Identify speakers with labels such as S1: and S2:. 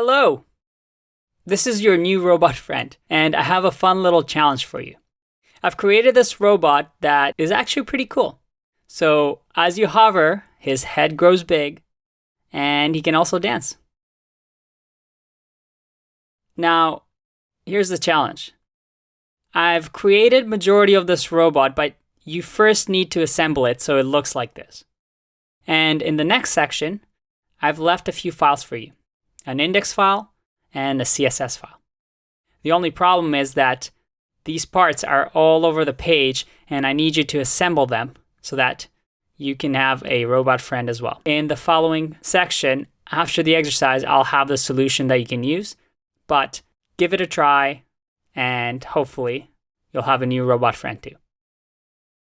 S1: Hello! This is your new robot friend, and I have a fun little challenge for you. I've created this robot that is actually pretty cool. So as you hover, his head grows big, and he can also dance. Now, here's the challenge. I've created majority of this robot, but you first need to assemble it so it looks like this. And in the next section, I've left a few files for you, an index file and a CSS file. The only problem is that these parts are all over the page and I need you to assemble them so that you can have a robot friend as well. In the following section, after the exercise, I'll have the solution that you can use, but give it a try and hopefully you'll have a new robot friend too.